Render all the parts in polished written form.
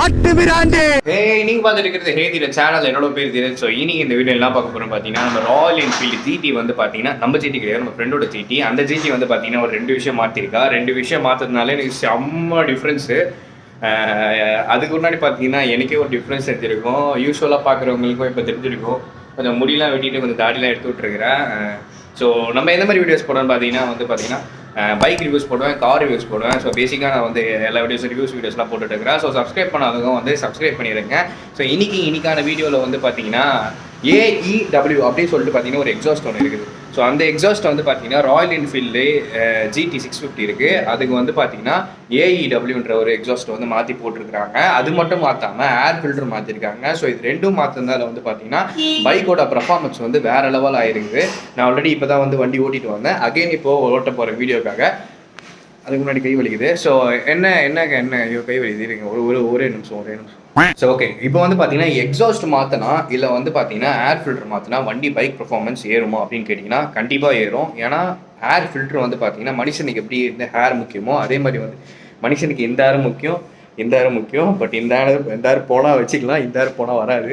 காட்டு மிராண்டி. நீங்க பார்த்துட்டு இருக்கிறது ஹேதிர சேனல். என்னோட பேர் தீரன். ஸோ இன்னைக்கு இந்த வீடியோ எல்லாம் பார்க்க போறோம் பார்த்தீங்கன்னா, நம்ம ராயல் என்ஃபீல்டு ஜிடி வந்து பார்த்தீங்கன்னா நம்ம ஜிடி கிடையாது, நம்ம ஃப்ரெண்டோட ஜிடி. அந்த ஜிடி வந்து பார்த்தீங்கன்னா ஒரு 2 விஷயம் மாற்றிருக்கா. 2 விஷயம் மாற்றதுனால எனக்கு செம்ம டிஃப்ரென்ஸு. அதுக்கு முன்னாடி பார்த்தீங்கன்னா எனக்கே ஒரு டிஃப்ரென்ஸ் தெரிஞ்சிருக்கும். யூஸ்வலாக பார்க்குறவங்களுக்கும் இப்போ தெரிஞ்சிருக்கும். கொஞ்சம் முடியெலாம் வெட்டிட்டு கொஞ்சம் தாடிலாம் எடுத்து விட்டுருக்கிறேன். ஸோ நம்ம எந்த மாதிரி வீடியோஸ் போடணும்னு பார்த்தீங்கன்னா பைக் ரிவ்யூஸ் போடுவேன், கார் ரிவ்யூஸ் போடுவேன். ஸோ பேசிக்காக நான் வந்து எல்லா வீடியோஸ்லாம் போட்டுட்டு இருக்கிறேன். ஸோ சப்ஸ்கிரைப் பண்ணாதவங்க வந்து சப்ஸ்கிரைப் பண்ணிடுங்க. ஸோ இன்னைக்கான வீடியோவில் வந்து பார்த்தீங்கன்னா AEW அப்படின்னு சொல்லிட்டு பார்த்தீங்கன்னா ஒரு எக்ஸாஸ்ட் ஒன்று இருக்குது. ஸோ அந்த எக்ஸாஸ்ட் வந்து பார்த்தீங்கன்னா ராயல் என்ஃபீல்டு GT650 இருக்குது. அதுக்கு வந்து பார்த்தீங்கன்னா AEWன்ற ஒரு எக்ஸாஸ்ட் வந்து மாற்றி போட்டிருக்கிறாங்க. அது மட்டும் மாற்றாமல் ஏர் ஃபில்டர் மாற்றிருக்காங்க. ஸோ இது ரெண்டும் மாற்றிருந்தால வந்து பார்த்தீங்கன்னா பைக்கோட பர்ஃபார்மன்ஸ் வந்து வேறு லெவல் ஆகிருக்குது. நான் ஆல்ரெடி இப்போ தான் வந்து வண்டி ஓட்டிட்டு வந்தேன். அகைன் இப்போது ஓட்ட போகிற வீடியோக்காக. அதுக்கு முன்னாடி கை வலிக்குது. ஸோ என்ன கை வலிக்குது இருங்க, ஒரே நிமிஷம். ஸோ ஓகே, இப்போ வந்து பார்த்தீங்கன்னா எக்ஸாஸ்ட் மாற்றினா இல்லை வந்து பார்த்தீங்கன்னா ஏர் ஃபில்டர் மாற்றினா வண்டி பைக் பர்ஃபார்மன்ஸ் ஏறுமா அப்படின்னு கேட்டிங்கன்னா கண்டிப்பாக ஏறும். ஏன்னா ஏர் ஃபில்டர் வந்து பார்த்தீங்கன்னா மனுஷனுக்கு எப்படி இந்த ஹேர் முக்கியமோ அதே மாதிரி வந்து மனுஷனுக்கு இந்த ஏர் முக்கியம். பட் இந்த ஏர் போனால் வச்சுக்கலாம், இந்த ஏர் போனால் வராது.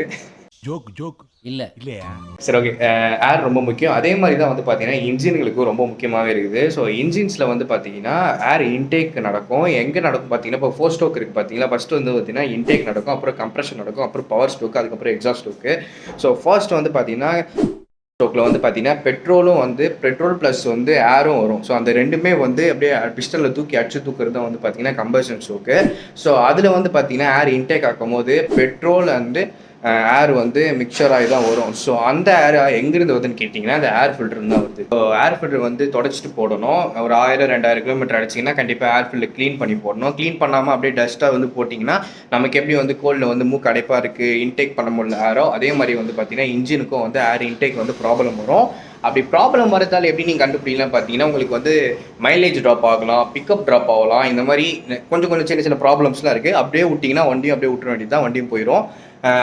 ஜோக் இல்லையா? சரி ஓகே, ஏர் ரொம்ப முக்கியம். அதே மாதிரி தான் வந்து பார்த்தீங்கன்னா இன்ஜின்களுக்கும் ரொம்ப முக்கியமாகவே இருக்குது. ஸோ இன்ஜின்ஸில் வந்து பார்த்தீங்கன்னா ஏர் இன்டேக் நடக்கும். எங்கே நடக்கும் பார்த்தீங்கன்னா இப்போ 4 ஸ்டோக் இருக்குது பார்த்தீங்களா. ஃபஸ்ட்டு வந்து பார்த்தீங்கன்னா இன்டேக் நடக்கும், அப்புறம் கம்ப்ரெஷன் நடக்கும், அப்புறம் பவர் ஸ்டோக்கு, அதுக்கப்புறம் எக்ஸாஸ்ட் ஸ்டோக்கு. ஸோ ஃபர்ஸ்ட் வந்து பார்த்தீங்கன்னா ஸ்டோக்கில் வந்து பார்த்தீங்கன்னா பெட்ரோல் ப்ளஸ் வந்து ஏரும் வரும். ஸோ அந்த ரெண்டுமே வந்து அப்படியே பிஸ்டனில் அடிச்சு தூக்குறது தான் வந்து பார்த்தீங்கன்னா கம்பஷன் ஸ்டோக்கு. ஸோ அதில் வந்து பார்த்தீங்கன்னா ஏர் இன்டேக் ஆக்கும் போது பெட்ரோல் வந்து ஏர் வந்து மிக்சர் ஆகி தான் வரும். ஸோ அந்த ஏர் எங்கேருந்து வருதுன்னு கேட்டிங்கன்னா அந்த ஏர் ஃபில்டர் தான் வருது. ஸோ ஏர் ஃபில்டர் வந்து தொடச்சிட்டு போடணும். ஒரு 1000-2000 கிலோமீட்டர் அடிச்சிங்கன்னா கண்டிப்பாக ஏர் ஃபில்டர் க்ளீன் பண்ணி போடணும். க்ளீன் பண்ணாமல் அப்படியே டஸ்ட்டாக வந்து போட்டிங்கன்னா நமக்கு எப்படி வந்து கோல்டில் வந்து மூக்கு அடைப்பாக இருக்குது, இன்டேக் பண்ண முடியல ஏரோ, அதே மாதிரி வந்து பார்த்திங்கன்னா இன்ஜினுக்கும் வந்து ஏர் இன்டேக் வந்து ப்ராப்ளம் வரும். அப்படி ப்ராப்ளம் வரதால் எப்படி நீங்கள் கண்டுபிடிக்கலாம் பார்த்தீங்கன்னா உங்களுக்கு வந்து மைலேஜ் ட்ராப் ஆகலாம், பிக்கப் ட்ராப் ஆகலாம், இந்த மாதிரி கொஞ்சம் சின்ன ப்ராப்ளம்ஸ்லாம் இருக்குது. அப்படியே விட்டிங்கன்னா வண்டியும் அப்படியே விட்டுற வேண்டியது தான், வண்டியும் போயிடும்.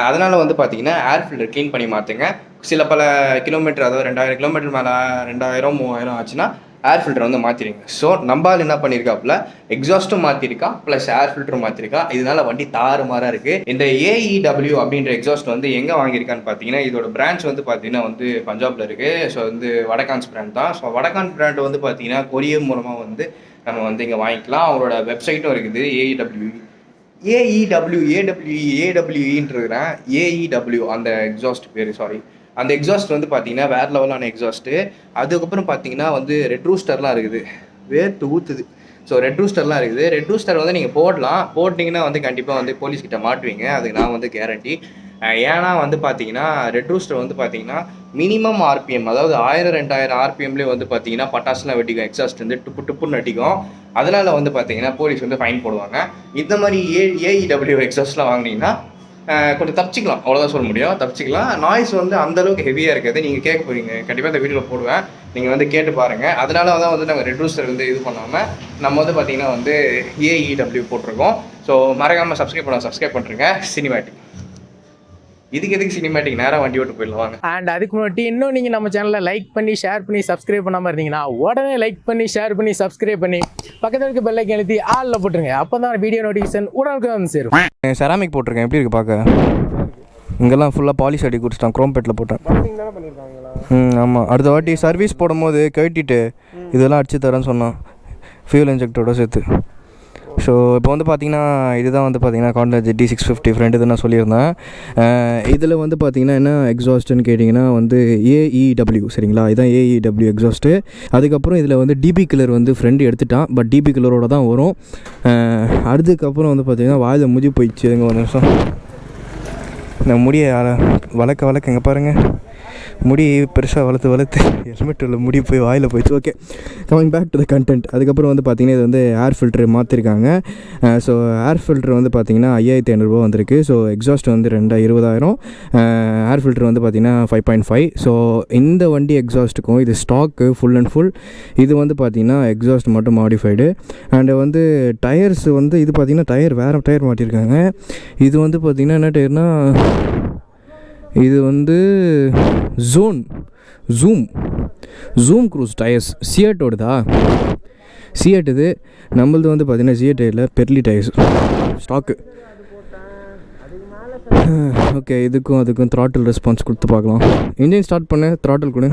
அதனால் வந்து பார்த்தீங்கன்னா ஏர் ஃபில்டர் க்ளீன் பண்ணி மாற்றுங்க. சில பல கிலோமீட்டர், அதாவது 2000 கிலோமீட்டர் மேலே 2000-3000 ஆச்சுன்னா ஏர் ஃபில்டர் வந்து மாற்றிடுங்க. ஸோ நம்மளால் என்ன பண்ணியிருக்காப்புல எக்ஸாஸ்ட்டும் மாற்றிருக்கா ப்ளஸ் ஏர் ஃபில்டரும் மாற்றிருக்கா. இதனால வண்டி தாறுமாறாக இருக்குது. இந்த AEW அப்படின்ற எக்ஸாஸ்ட் வந்து எங்கே வாங்கியிருக்கான்னு பார்த்தீங்கன்னா இதோட பிரான்ச் வந்து பார்த்தீங்கன்னா வந்து பஞ்சாபில் இருக்குது. ஸோ வந்து வடகான்ஸ் பிராண்ட் தான். ஸோ வடகான் பிராண்ட் வந்து பார்த்தீங்கன்னா கொரியர் மூலமாக வந்து நம்ம வந்து இங்கே வாங்கிக்கலாம். அவங்களோட வெப்சைட்டும் இருக்குது AEWன்றதுதான் AEW அந்த எக்ஸாஸ்ட் பேர். அந்த எக்ஸாஸ்ட் வந்து பார்த்தீங்கன்னா வேறு லெவலான எக்ஸாஸ்ட்டு. அதுக்கப்புறம் பார்த்தீங்கன்னா வந்து ரெட் ரூஸ்டர்லாம் இருக்குது, வேர்த்து ஊற்றுது. ஸோ ரெட் ரூஸ்டர்லாம் இருக்குது. ரெட் ரூஸ்டர் வந்து நீங்கள் போட்டிங்கன்னா வந்து கண்டிப்பாக வந்து போலீஸ்கிட்ட மாட்டுவீங்க, அதுக்கு நான் வந்து கேரண்டி. ஏன்னா வந்து பார்த்தீங்கன்னா ரெட் ரூஸ்டர் வந்து பார்த்தீங்கன்னா மினிமம் RPM, அதாவது 1000-2000 RPMலேயே வந்து பார்த்தீங்கன்னா பட்டாசுலாம் வெட்டிக்கும், எக்ஸாஸ்ட் வந்து டுப்புன்னு அடிக்கும். அதனால் வந்து பார்த்தீங்கன்னா போலீஸ் வந்து ஃபைன் போடுவாங்க. இந்த மாதிரி AEW எக்ஸாஸ்ட்லாம் வாங்கினீங்கன்னா கொஞ்சம் தப்பிச்சிக்கலாம், அவ்வளோதான் சொல்ல முடியும், தப்பிச்சிக்கலாம். நாய்ஸ் வந்து அந்தளவுக்கு ஹெவியாக இருக்காது. நீங்கள் கேட்க போகிறீங்க, கண்டிப்பாக இந்த வீடியோவில் போடுவேன், நீங்கள் வந்து கேட்டு பாருங்கள். அதனால தான் வந்து நாங்கள் ரெட் ரூஸ்டர் வந்து இது பண்ணாமல் நம்ம வந்து பார்த்திங்கன்னா வந்து AEW போட்டிருக்கோம். ஸோ மறக்காமல் சப்ஸ்கிரைப் பண்ணுறேங்க. சினிமேட்டிக் எதுக்கு சினிமேட்டிக் நேராக வண்டி ஓட்டு போயிடலாம் வாங்க. அண்ட் அதுக்கு முன்னாடி இன்னும் நீங்கள் நம்ம சேனலில் லைக் பண்ணி ஷேர் பண்ணி சப்ஸ்கிரைப் பண்ணாமல் இருந்தீங்கன்னா உடனே லைக் பண்ணி ஷேர் பண்ணி சப்ஸ்கிரைப் பண்ணி பக்கத்தில் இருக்க பெல் ஐக்கான் அழுத்தி ஆலில் போட்டுருங்க. அப்போ தான் வீடியோ நோட்டிஃபிகேஷன் உடனே வந்து சேரும். செராமிக் போட்டிருக்கேன், எப்படி இருக்குது பார்க்க? இங்கெல்லாம் ஃபுல்லாக பாலிஷ் அடி கொடுத்துட்டான், க்ரோம் பெட்டில் போட்டேன். ஆமாம், அடுத்த வாட்டி சர்வீஸ் போடும்போது கட்டிட்டு இதெல்லாம் அடிச்சு தரேன்னு சொன்னான், ஃபியூல் இன்ஜெக்டரோட சேர்த்து. ஸோ இப்போ வந்து பார்த்திங்கன்னா இதுதான் வந்து பார்த்திங்கன்னா காண்டா GT650 ஃப்ரெண்ட் இது நான் சொல்லியிருந்தேன். இதில் வந்து பார்த்திங்கன்னா என்ன எக்ஸாஸ்ட்டுன்னு கேட்டிங்கன்னா வந்து AEW, சரிங்களா? இதுதான் AEW எக்ஸாஸ்ட்டு. அதுக்கப்புறம் இதில் வந்து DB கில்லர் வந்து ஃப்ரெண்டு எடுத்துட்டான், பட் DB கில்லரோட தான் வரும். அதுக்கப்புறம் வந்து பார்த்திங்கன்னா வாயில் முடி போயிடுச்சு. எங்கே ஒரு நிமிஷம், இந்த முடியை வளர்க்க இங்கே பாருங்கள், முடி பெருசாக வளர்த்து ஹெல்மெட்டில் முடி போய் வாயில் போயிடுச்சு. Okay, coming back to the content. அதுக்கப்புறம் வந்து பார்த்திங்கன்னா இது வந்து ஏர் ஃபில்ட்ரு மாற்றிருக்காங்க. ஸோ ஏர் ஃபில்ட்ரு வந்து பார்த்திங்கன்னா 5500 வந்திருக்கு. ஸோ எக்ஸாஸ்ட் வந்து 20,000, ஏர் ஃபில்ட்ரு வந்து பார்த்திங்கன்னா 5.5. ஸோ இந்த வண்டி எக்ஸாஸ்ட்டுக்கும் இது ஸ்டாக்கு ஃபுல் அண்ட் ஃபுல். இது வந்து பார்த்திங்கன்னா எக்ஸாஸ்ட் மட்டும் மாடிஃபைடு. அண்டு வந்து டயர்ஸ் வந்து இது பார்த்திங்கன்னா வேறு டயர் மாட்டியிருக்காங்க. இது வந்து பார்த்திங்கன்னா என்ன டயர்னால் இது வந்து ஜூம் க்ரூஸ் டயர்ஸ், சியட்டோடுதா? சியட் இது. நம்மளது வந்து பார்த்திங்கன்னா சியட் டயரில் பெர்லி டயர்ஸ் ஸ்டாக்கு. ஓகே, இதுக்கும் அதுக்கும் த்ராட்டில் ரெஸ்பான்ஸ் கொடுத்து பார்க்கலாம். இன்ஜின் ஸ்டார்ட் பண்ணு, த்ராட்டில் கொடு.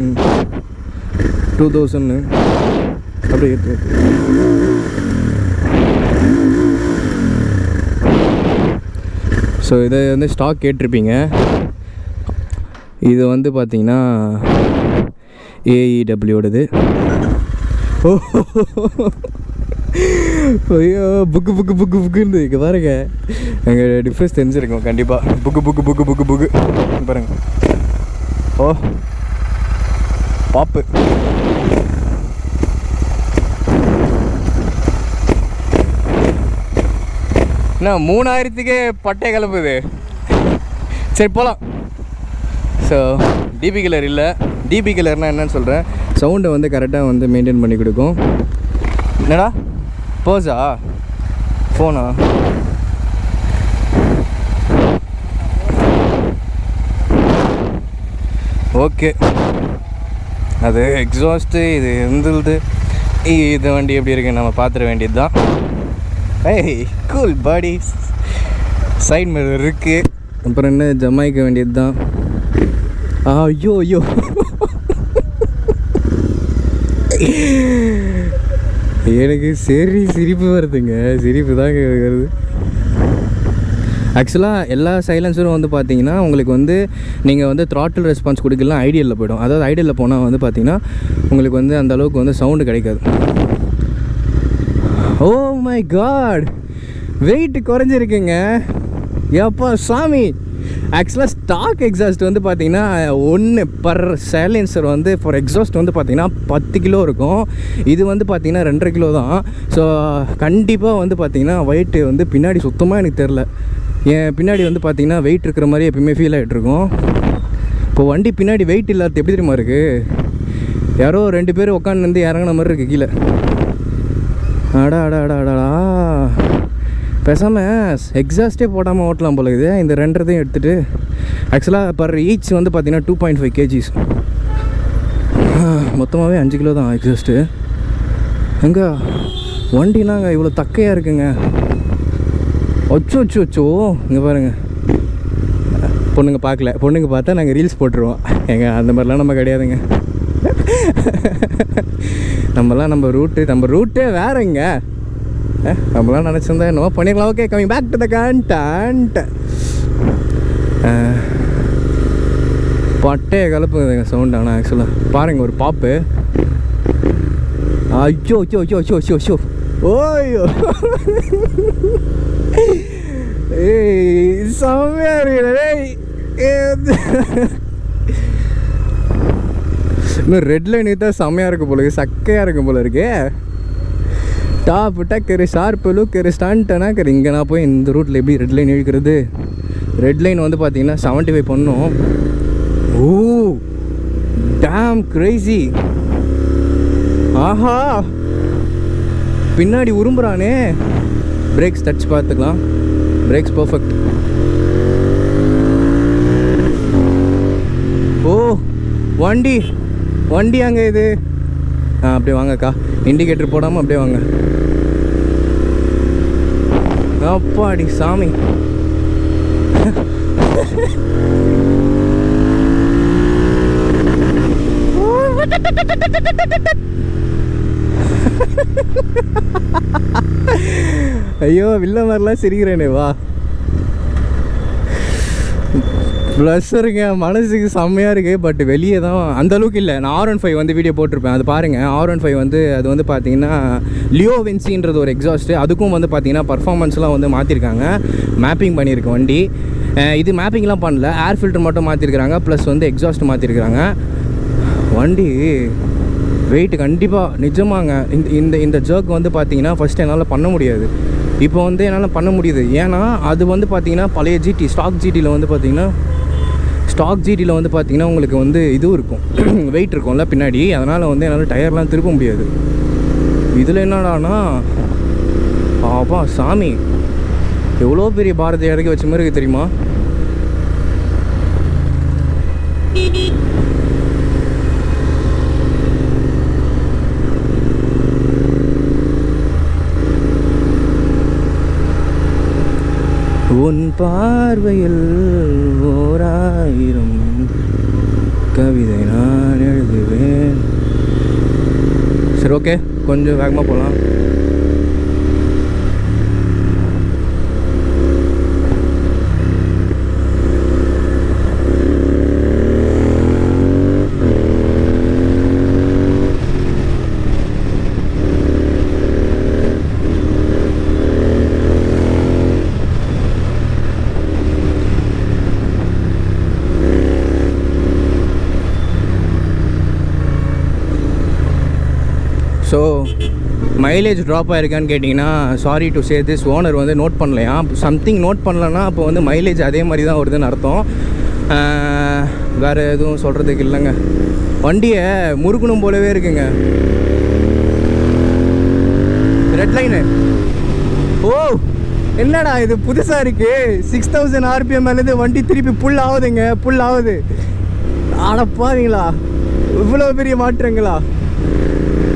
ம் 2000 அப்படியே ஏற்று. ஸோ இதை வந்து ஸ்டாக் கேட்டிருப்பீங்க. இது வந்து பார்த்தீங்கன்னா AEWோடது. ஓ ஐயோ, புக்குன்னு இங்கே பாருங்க. எங்கள் டிஃப்ரென்ஸ் தெரிஞ்சிருக்கோம் கண்டிப்பாக. புக்கு பாருங்க. ஓ பாப்பு. என்ன 3000க்கே பட்டை கிளப்புது. சரி போகலாம். ஸோ டிபி கில்லர் இல்லை. டிபி கில்லர்னால் என்னன்னு சொல்கிறேன். சவுண்டை வந்து கரெக்டாக வந்து மெயின்டைன் பண்ணி கொடுக்கும். என்னடா போஸா ஃபோனா? ஓகே, அது எக்ஸாஸ்ட்டு இது இருந்தது. இது வண்டி எப்படி இருக்குன்னு நம்ம பார்த்துட வேண்டியது தான். ஏய் கூல் பாடி. சைட் மிரர் இருக்குது. அப்புறம் என்ன, ஜமாய்க்க வேண்டியது தான். ஐயோ எனக்கு சரி சிரிப்பு வருதுங்க. சிரிப்பு தாங்க வருது. ஆக்சுவலாக எல்லா சைலன்சரும் வந்து பார்த்தீங்கன்னா உங்களுக்கு வந்து நீங்கள் வந்து த்ராட்டில் ரெஸ்பான்ஸ் கொடுக்கலாம், ஐடியலில் போய்டும். அதாவது ஐடியலில் போனால் வந்து பார்த்தீங்கன்னா உங்களுக்கு வந்து அந்த அளவுக்கு வந்து சவுண்டு கிடைக்காது. ஓ மை காட், வெயிட் குறைஞ்சிருக்குங்க. எப்பா சாமி. ஆக்சுவலாக ஸ்டாக் எக்ஸாஸ்ட் வந்து பார்த்திங்கன்னா 1 பர் சைலன்சர் வந்து ஃபார் எக்ஸாஸ்ட் வந்து பார்த்திங்கன்னா 10 கிலோ இருக்கும். இது வந்து பார்த்திங்கன்னா 2.5 கிலோ தான். ஸோ கண்டிப்பாக வந்து பார்த்திங்கன்னா வெயிட்டு வந்து பின்னாடி சுத்தமாக எனக்கு தெரில. என் பின்னாடி வந்து பார்த்திங்கன்னா வெயிட் இருக்கிற மாதிரி எப்பயுமே ஃபீல் ஆகிட்ருக்கும். இப்போ வண்டி பின்னாடி வெயிட் இல்லாத எப்படி தெரியுமா இருக்குது? யாரோ 2 பேர் உட்காந்து இறங்கின மாதிரி இருக்குது கீழே. அடா பேசாமல் எக்ஸாஸ்ட்டே போடாமல் ஓட்டலாம் போல இது. இந்த 2 எடுத்துகிட்டு ஆக்சுவலாக பர் ஈச் வந்து பார்த்திங்கன்னா 2.5 kgs. மொத்தமாகவே 5 கிலோ தான் எக்ஸாஸ்ட்டு. எங்கே வண்டினாங்க இவ்வளோ தக்கையாக இருக்குங்க. அச்சோ இங்கே பாருங்கள். பொண்ணுங்க பார்க்கல. பொண்ணுங்க பார்த்தா நாங்கள் ரீல்ஸ் போட்டுருவோம். அந்த மாதிரிலாம் நம்ம கிடையாதுங்க. நம்ம ரூட்டே வேறுங்க. நம்மளாம் நினச்சிருந்தா என்னவோ பண்ணிடலாம். Okay, coming back to the content. பட்டையை கலப்புங்க சவுண்ட். ஆனால் ஆக்சுவலாக பாருங்கள் ஒரு பாப்பு. ஐயோ ஓய்யோ ஏய் செம்மையா இருக்கு. இன்னும் ரெட் லைன் தான் செம்மையாக இருக்கும் போல இருக்கு. சக்கையாக இருக்கும் போல இருக்கு. டாப் டக்கரு ஷார்ப்பு லுக்கரு ஸ்டாண்டனாக்கரு. இங்கே நான் போய் இந்த ரூட்டில் எப்படி ரெட் லைன் இழுக்கிறது? ரெட் லைன் வந்து பார்த்தீங்கன்னா 75 பண்ணோம். Oh damn crazy. ஆஹா, பின்னாடி உரும்புறானே. பிரேக்ஸ் டச் பார்த்துக்கலாம். Brakes perfect. ஓ வண்டி அங்கே இது. அப்படியே வாங்கக்கா. இண்டிகேட்டர் போடாமல் அப்படியே வாங்க. அப்பாடி சாமி. ஐயோ வில்ல மாதிரிலாம் சிரிக்கிறேனே. வா ப்ளஸ்ஸருங்க, மனசுக்கு செம்மையாக இருக்குது. பட் வெளியே தான் அந்தளவுக்கு இல்லை. நான் R15 வந்து வீடியோ போட்டிருப்பேன், அது பாருங்கள். R15 வந்து அது வந்து பார்த்திங்கன்னா லியோ வென்சின்றது ஒரு எக்ஸாஸ்ட்டு. அதுக்கும் வந்து பார்த்திங்கன்னா பர்ஃபார்மன்ஸ்லாம் வந்து மாற்றிருக்காங்க. மேப்பிங் பண்ணியிருக்கு வண்டி. இது மேப்பிங்லாம் பண்ணல, ஏர் ஃபில்டர் மட்டும் மாற்றிருக்கிறாங்க. ப்ளஸ் வந்து எக்ஸாஸ்ட் மாற்றிருக்கிறாங்க. வண்டி வெயிட் கண்டிப்பாக நிஜமாங்க. இந்த ஜர்க் வந்து பார்த்திங்கன்னா ஃபஸ்ட்டு என்னால் பண்ண முடியாது. இப்போ வந்து என்னால் பண்ண முடியுது. ஏன்னா அது வந்து பார்த்திங்கன்னா பழைய ஜிடி ஸ்டாக் ஜிடியில் வந்து பார்த்திங்கன்னா உங்களுக்கு வந்து இதுவும் இருக்கும், வெயிட் இருக்கும்ல பின்னாடி. அதனால் வந்து என்னால் டயர்லாம் திருப்ப முடியாது. இதில் என்னடானா அப்பா சாமி, எவ்வளோ பெரிய பாரதி இறக்கி வச்ச மாதிரி இருக்குது தெரியுமா? உன் பார்வையில் 1000 கவிதை நான் எழுதுவேன். சரி ஓகே, கொஞ்சம் வேகமாக போகலாம். ஸோ மைலேஜ் ட்ராப் ஆகிருக்கான்னு கேட்டிங்கன்னா, sorry to say this, owner வந்து நோட் பண்ணலையா. சம்திங் நோட் பண்ணலன்னா அப்போ வந்து மைலேஜ் அதே மாதிரி தான் வருதுன்னு அர்த்தம். வேறு எதுவும் சொல்கிறதுக்கு இல்லைங்க. வண்டியை முறுக்கணும் போலவே இருக்குங்க. ரெட் லைனு, ஓ என்னடா இது புதுசாக இருக்குது. 6000 RPM மேலேருந்து வண்டி திருப்பி புல் ஆகுதுங்க, புல் ஆகுது. ஆடப்பாவீங்களா, இவ்வளோ பெரிய மாற்றங்களா?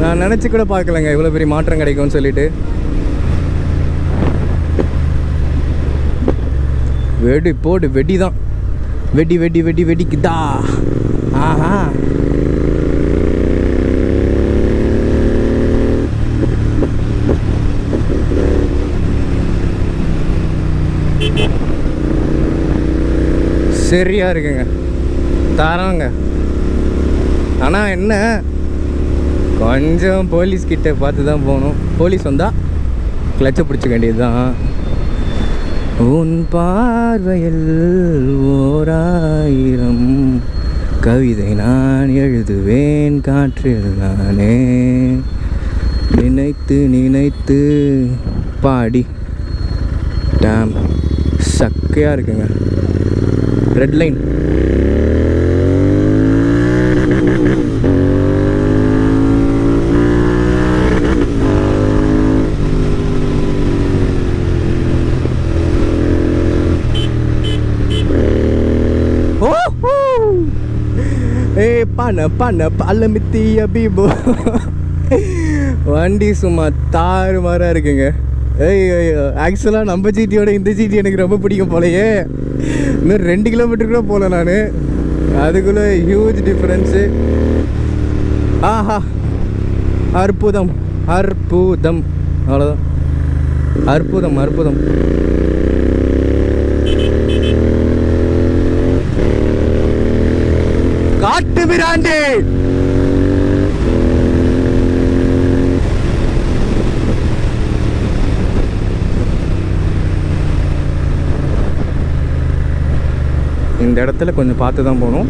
நான் நினச்சி கூட பார்க்கலங்க இவ்வளோ பெரிய மாற்றம் கிடைக்கும்னு சொல்லிட்டு. வெடி போடு, வெடி தான், வெடி வெடி வெடி வெடிக்குதா. ஆஹா, சரியா இருக்குங்க, தராங்க. ஆனால் என்ன, கொஞ்சம் போலீஸ்கிட்ட பார்த்து தான் போகணும். போலீஸ் வந்தால் கிளச்சை பிடிச்சிக்க வேண்டியது தான். உன் பார்வையில் 1000 கவிதை நான் எழுதுவேன் காற்றில் நானே, நினைத்து நினைத்து பாடி. டேம், சக்கையாக இருக்குங்க. ரெட் லைன், பண்ண பல்லமித்திய பீபோ. வண்டி சும்மா தாறுமாறாக இருக்குங்க. ஐயோ, ஆக்சுவலாக நம்ம ஜிடியோட இந்த ஜிடி எனக்கு ரொம்ப பிடிக்கும் போலையே. இன்னும் 2 கிலோமீட்டர் கூட போகல நான், அதுக்குள்ளே ஹியூஜ் டிஃப்ரென்ஸு. ஆஹா, அற்புதம் அற்புதம், அவ்வளோதான். அற்புதம் அற்புதம். காட்டு பிராண்டி, இந்த இடத்துல கொஞ்சம் பார்த்து தான் போகணும்.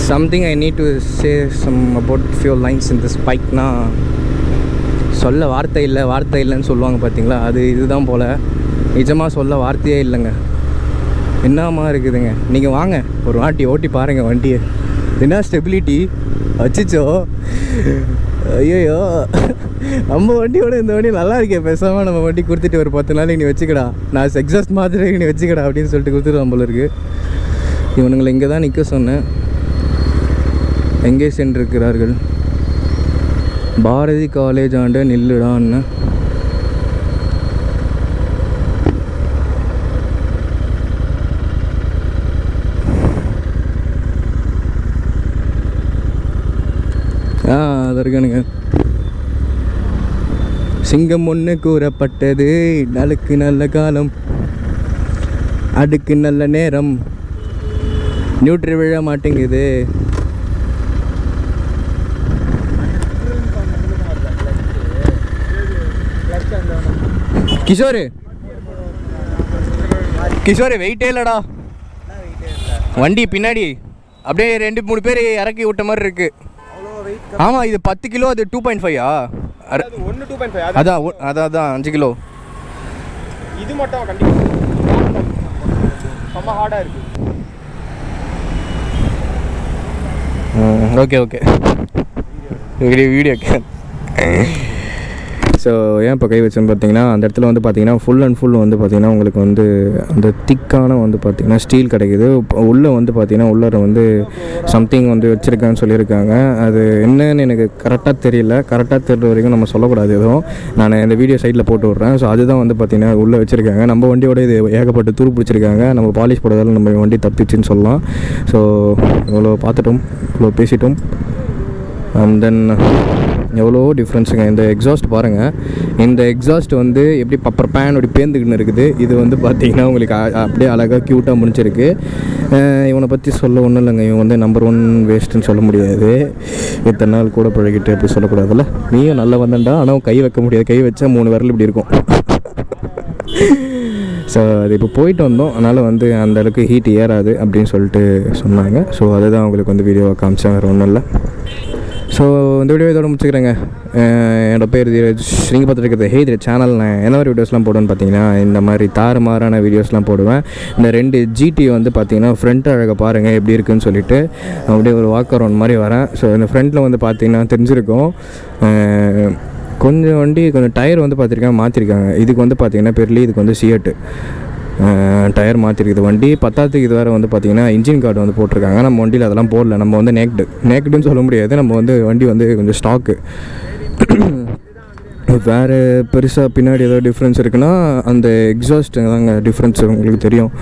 Something I need to say some about few lines in this பைக்னா, சொல்ல வார்த்தை இல்லைன்னு சொல்லுவாங்க பார்த்தீங்களா, அது இதுதான் போல். நிஜமாக சொல்ல வார்த்தையே இல்லைங்க. என்னமா இருக்குதுங்க. நீங்கள் வாங்க ஒரு வாட்டி ஓட்டி பாருங்கள் வண்டியை. என்ன ஸ்டெபிலிட்டி, வச்சிச்சோ. ஐயோ, நம்ம வண்டியோட இந்த வண்டி நல்லா இருக்கே. பேசாமல் நம்ம வண்டி கொடுத்துட்டு ஒரு 10 நாளைக்கு நீ வச்சுக்கடா, நான் எக்ஸாஸ்ட் மாதிரி நீ வச்சுக்கடா அப்படின்னு சொல்லிட்டு கொடுத்துருவோம் போல இருக்குது. இவனுங்களை இங்கே தான் நிற்க சொன்னேன். எங்கே சென்றிருக்கிறார்கள்? பாரதி காலேஜ் ஆண்ட நில்லுடான்னு. அது இருக்கானுங்க. சிங்கம் ஒன்று கூறப்பட்டது, நாளுக்கு நல்ல காலம், அடுக்கு நல்ல நேரம், நியூட்ரி விழ மாட்டேங்குது. கிஷோரு வெயிட்டே இல்லைடா வண்டி. பின்னாடி அப்படியே 2-3 பேர் இறக்கி விட்ட மாதிரி இருக்கு. ஆமாம், இது 10 கிலோ, அது 2.5. அதான் 5 கிலோ. இது மட்டும் கண்டிப்பாக ரொம்ப ஹார்டாக இருக்கு. Okay video. ஸோ ஏன் இப்போ கை வச்சோன்னு பார்த்தீங்கன்னா, அந்த இடத்துல வந்து பார்த்தீங்கன்னா ஃபுல் அண்ட் ஃபுல் வந்து பார்த்தீங்கன்னா உங்களுக்கு வந்து அந்த திக்கான வந்து பார்த்தீங்கன்னா ஸ்டீல் கிடைக்குது. உள்ளே வந்து பார்த்தீங்கன்னா உள்ளார வந்து சம்திங் வந்து வச்சுருக்கான்னு சொல்லியிருக்காங்க. அது என்னன்னு எனக்கு கரெக்டாக தெரியல. கரெக்டாக தெரிகிற வரைக்கும் நம்ம சொல்லக்கூடாது எதுவும். நான் இந்த வீடியோ சைட்டில் போட்டு விட்றேன். ஸோ அதுதான் வந்து பார்த்திங்கன்னா உள்ளே வச்சுருக்காங்க. நம்ம வண்டியோட இது ஏகப்பட்ட துரு பிடிச்சிருக்காங்க. நம்ம பாலிஷ் போடுறதால நம்ம வண்டி தப்பிச்சுன்னு சொல்லலாம். ஸோ இவ்வளோ பார்த்துட்டோம், இவ்வளோ பேசிட்டோம். அண்ட் தென் எவ்வளோ டிஃப்ரென்ஸுங்க. இந்த எக்ஸாஸ்ட் பாருங்கள். இந்த எக்ஸாஸ்ட் வந்து எப்படி பப்பர் பேன் அப்படி பேந்துக்கின்னு இருக்குது. இது வந்து பார்த்திங்கன்னா உங்களுக்கு அப்படியே அழகாக க்யூட்டாக முடிஞ்சிருக்கு. இவனை பற்றி சொல்ல ஒன்றும் இல்லைங்க. இவன் வந்து நம்பர் 1 வேஸ்ட்டுன்னு சொல்ல முடியாது. இத்தனை நாள் கூட பழகிட்டு அப்படி சொல்லக்கூடாதுல்ல. நீயும் நல்லா வந்தண்டா. ஆனால் கை வைக்க முடியாது. கை வச்சா 3 விரல் இப்படி இருக்கும். ஸோ அது இப்போ போயிட்டு வந்தோம். அதனால் வந்து அந்தளவுக்கு ஹீட் ஏறாது அப்படின்னு சொல்லிட்டு சொன்னாங்க. ஸோ அதுதான் உங்களுக்கு வந்து வீடியோவை காமிச்சேன், வேறு ஒன்றும் இல்லை. ஸோ இந்த வீடியோ இதோட முடிச்சுக்கிறேங்க. என்னோடய பேர் தீரஜ். நீங்கள் பார்த்துட்டு இருக்கிறது ஹே தீரஜ் சேனல். நான் என்ன மாதிரி வீடியோஸ்லாம் போடுவேன்னு பார்த்தீங்கன்னா இந்த மாதிரி தாறுமாறான வீடியோஸ்லாம் போடுவேன். இந்த 2 GT வந்து பார்த்தீங்கன்னா ஃப்ரண்ட் அழகை பாருங்கள் எப்படி இருக்குதுன்னு சொல்லிட்டு அப்படியே ஒரு வாக் அரவுண்ட் மாதிரி வரேன். ஸோ இந்த ஃப்ரண்ட்டில் வந்து பார்த்தீங்கன்னா தெரிஞ்சிருக்கும் கொஞ்சம் வண்டி கொஞ்சம் டயர் வந்து பார்த்துருக்காங்க மாற்றிருக்காங்க. இதுக்கு வந்து பார்த்திங்கன்னா பெர்லி, இதுக்கு வந்து சியட்டு டயர் மாற்றிருக்குது வண்டி. 10th இது வேறு வந்து பார்த்திங்கன்னா இன்ஜின் கார்டு வந்து போட்டிருக்காங்க. நம்ம வண்டியில் அதெல்லாம் போடல. நம்ம வந்து நேக்டுன்னு சொல்ல முடியாது. நம்ம வந்து வண்டி வந்து கொஞ்சம் ஸ்டாக்கு. வேறு பெருசாக பின்னாடி ஏதாவது டிஃப்ரென்ஸ் இருக்குன்னா அந்த எக்ஸாஸ்ட் தாங்க டிஃப்ரென்ஸ் உங்களுக்கு தெரியும்.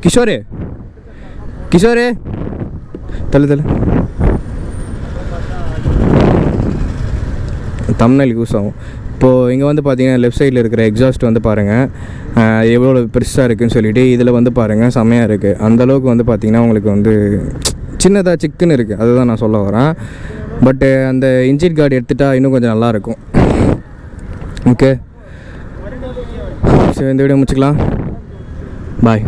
கிஷோரே தள்ளு தம்ப்நெயில் யூஸ் ஆகும். இப்போது இங்கே வந்து பார்த்தீங்கன்னா லெஃப்ட் சைடில் இருக்கிற எக்ஸாஸ்ட் வந்து பாருங்கள் எவ்வளோ பெருசாக இருக்குதுன்னு சொல்லிவிட்டு இதில் வந்து பாருங்கள் செம்மையாக இருக்குது. அந்தளவுக்கு வந்து பார்த்திங்கன்னா உங்களுக்கு வந்து சின்னதாக சிக்குன்னு இருக்குது. அதுதான் நான் சொல்ல வரேன். பட்டு அந்த இன்ஜின் கார்டு எடுத்துகிட்டா இன்னும் கொஞ்சம் நல்லாயிருக்கும். ஓகே, சரி இந்த வீடியோ முடிச்சுக்கலாம். பாய்.